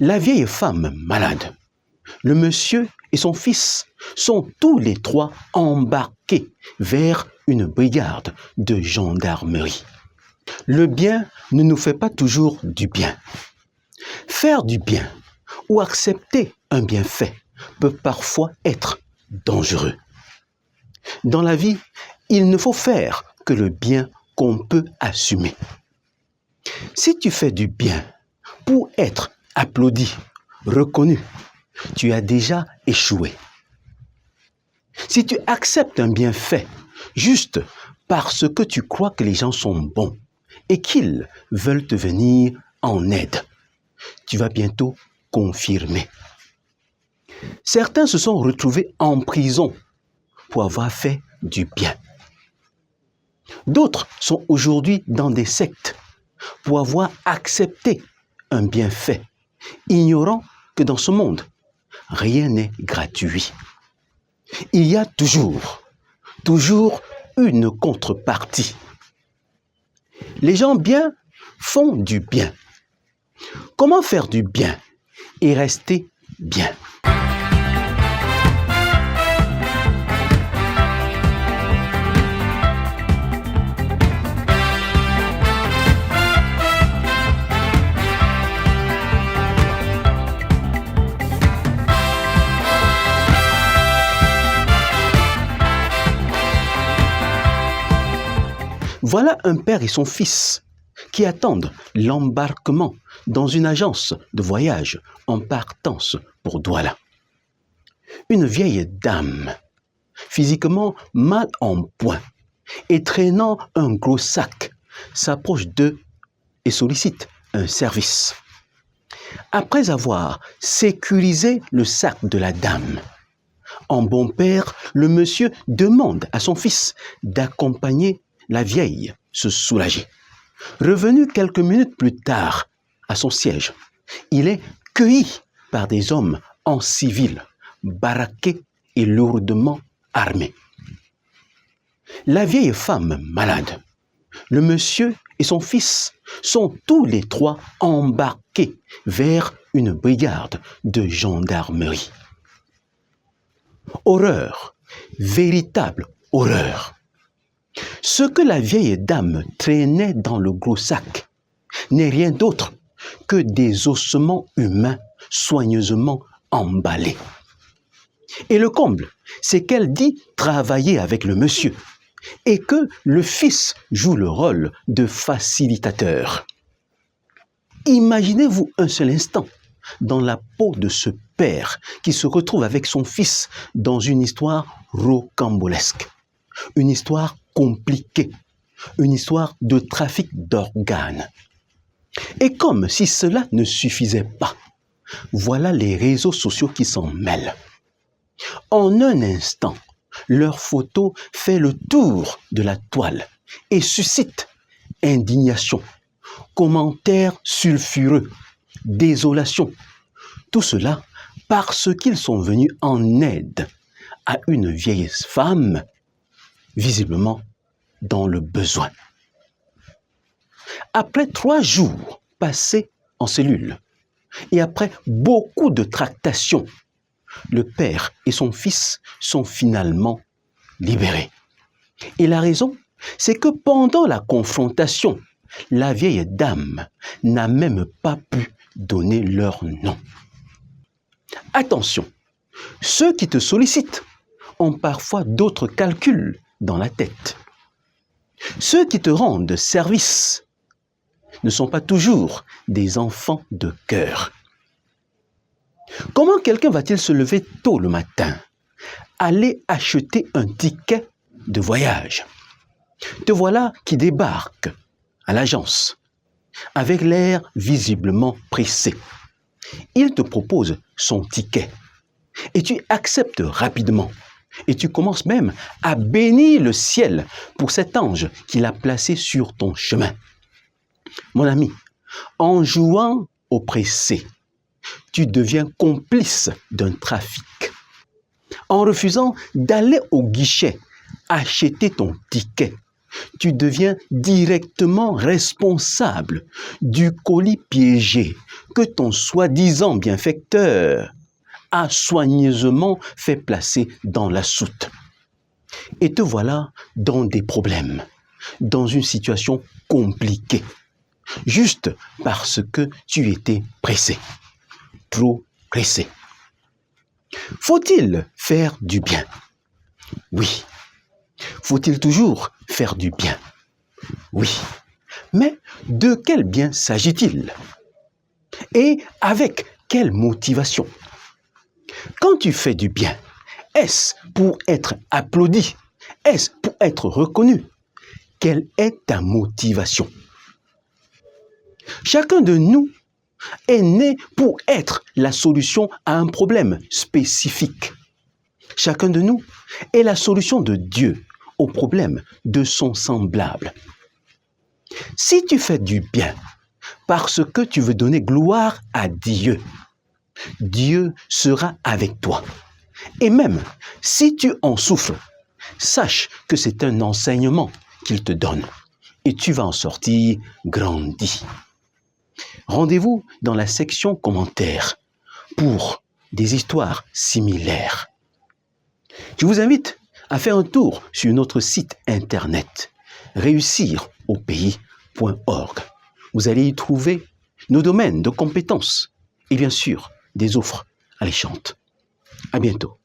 La vieille femme malade, le monsieur et son fils sont tous les trois embarqués vers une brigade de gendarmerie. Le bien ne nous fait pas toujours du bien. Faire du bien ou accepter un bienfait peut parfois être dangereux. Dans la vie, il ne faut faire que le bien qu'on peut assumer. Si tu fais du bien pour être applaudi, reconnu, tu as déjà échoué. Si tu acceptes un bienfait juste parce que tu crois que les gens sont bons et qu'ils veulent te venir en aide, tu vas bientôt confirmer. Certains se sont retrouvés en prison pour avoir fait du bien. D'autres sont aujourd'hui dans des sectes pour avoir accepté un bienfait, ignorant que dans ce monde, rien n'est gratuit. Il y a toujours une contrepartie. Les gens bien font du bien. Comment faire du bien et rester bien? Voilà un père et son fils qui attendent l'embarquement dans une agence de voyage en partance pour Douala. Une vieille dame, physiquement mal en point et traînant un gros sac, s'approche d'eux et sollicite un service. Après avoir sécurisé le sac de la dame, en bon père, le monsieur demande à son fils d'accompagner la vieille se soulager. Revenu quelques minutes plus tard à son siège, il est cueilli par des hommes en civil, baraqués et lourdement armés. La vieille femme malade, le monsieur et son fils sont tous les trois embarqués vers une brigade de gendarmerie. Horreur, véritable horreur. Ce que la vieille dame traînait dans le gros sac n'est rien d'autre que des ossements humains soigneusement emballés. Et le comble, c'est qu'elle dit travailler avec le monsieur et que le fils joue le rôle de facilitateur. Imaginez-vous un seul instant dans la peau de ce père qui se retrouve avec son fils dans une histoire rocambolesque, une histoire compliquée, une histoire de trafic d'organes. Et comme si cela ne suffisait pas, voilà les réseaux sociaux qui s'en mêlent. En un instant, leur photo fait le tour de la toile et suscite indignation, commentaires sulfureux, désolation. Tout cela parce qu'ils sont venus en aide à une vieille femme visiblement dans le besoin. Après 3 jours passés en cellule et après beaucoup de tractations, le père et son fils sont finalement libérés. Et la raison, c'est que pendant la confrontation, la vieille dame n'a même pas pu donner leur nom. Attention, ceux qui te sollicitent ont parfois d'autres calculs dans la tête. Ceux qui te rendent service ne sont pas toujours des enfants de cœur. Comment quelqu'un va-t-il se lever tôt le matin, aller acheter un ticket de voyage? Te voilà qui débarque à l'agence, avec l'air visiblement pressé. Il te propose son ticket et tu acceptes rapidement. Et tu commences même à bénir le ciel pour cet ange qu'il a placé sur ton chemin. Mon ami, en jouant au pressé, tu deviens complice d'un trafic. En refusant d'aller au guichet acheter ton ticket, tu deviens directement responsable du colis piégé que ton soi-disant bienfaiteur a soigneusement fait placer dans la soute. Et te voilà dans des problèmes, dans une situation compliquée, juste parce que tu étais pressé, trop pressé. Faut-il faire du bien? Oui. Faut-il toujours faire du bien? Oui. Mais de quel bien s'agit-il? Et avec quelle motivation? Quand tu fais du bien, est-ce pour être applaudi? Est-ce pour être reconnu? Quelle est ta motivation? Chacun de nous est né pour être la solution à un problème spécifique. Chacun de nous est la solution de Dieu au problème de son semblable. Si tu fais du bien parce que tu veux donner gloire à Dieu, Dieu sera avec toi. Et même si tu en souffres, sache que c'est un enseignement qu'il te donne et tu vas en sortir grandi. Rendez-vous dans la section commentaires pour des histoires similaires. Je vous invite à faire un tour sur notre site internet réussiropais.org. Vous allez y trouver nos domaines de compétences et bien sûr des offres alléchantes. À bientôt.